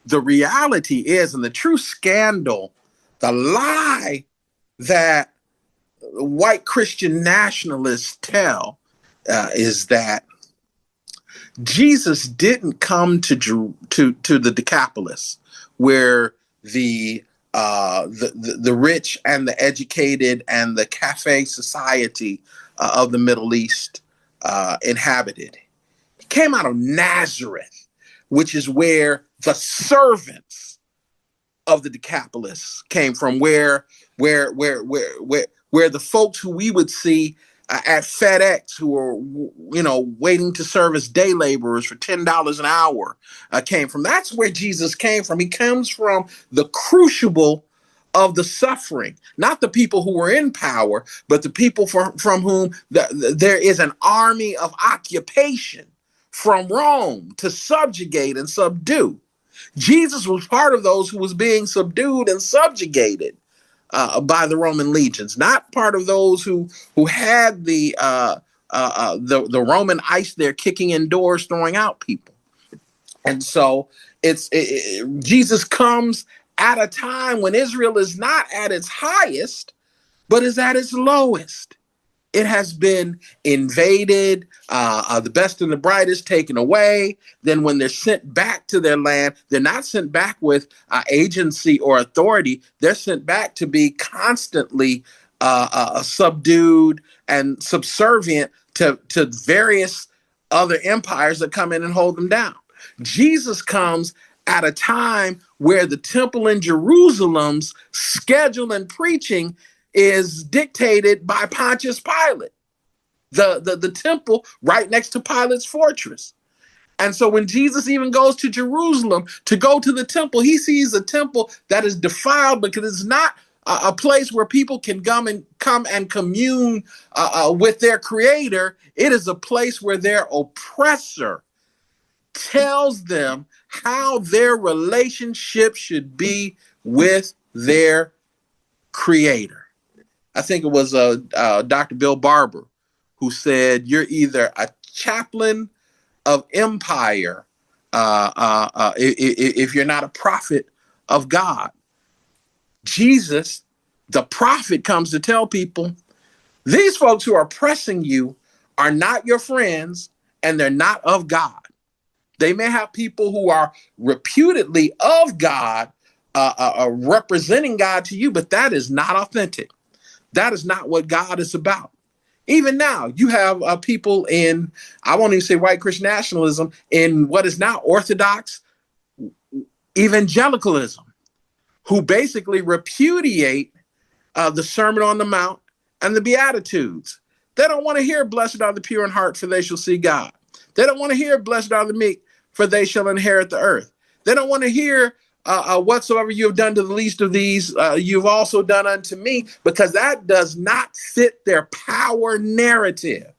the reality is, and the true scandal, the lie that white Christian nationalists tell is that Jesus didn't come to the Decapolis, where the rich and the educated and the cafe society of the Middle East inhabited. He came out of Nazareth, which is where the servants of the Decapolis came from, where the folks who we would see at FedEx, who are waiting to serve as day laborers for $10 an hour, came from. That's where Jesus came from. He comes from the crucible of the suffering, not the people who were in power, but the people from whom there is an army of occupation from Rome to subjugate and subdue. Jesus was part of those who was being subdued and subjugated by the Roman legions, not part of those who had the Roman ice there kicking in doors, throwing out people. And so Jesus comes at a time when Israel is not at its highest, but is at its lowest. It has been invaded, the best and the brightest taken away. Then when they're sent back to their land, they're not sent back with agency or authority. They're sent back to be constantly subdued and subservient to various other empires that come in and hold them down. Jesus comes at a time where the temple in Jerusalem's schedule and preaching is dictated by Pontius Pilate, the temple right next to Pilate's fortress. And so when Jesus even goes to Jerusalem to go to the temple, he sees a temple that is defiled because it's not a place where people can come and commune with their creator. It is a place where their oppressor tells them how their relationship should be with their creator. I think it was Dr. Bill Barber who said, you're either a chaplain of empire if you're not a prophet of God. Jesus, the prophet, comes to tell people, these folks who are oppressing you are not your friends and they're not of God. They may have people who are reputedly of God, representing God to you, but that is not authentic. That is not what God is about. Even now, you have people in, I won't even say white Christian nationalism, in what is now Orthodox evangelicalism, who basically repudiate the Sermon on the Mount and the Beatitudes. They don't want to hear, blessed are the pure in heart, for they shall see God. They don't want to hear, blessed are the meek, for they shall inherit the earth. They don't want to hear, whatsoever you have done to the least of these, you've also done unto me, because that does not fit their power narrative.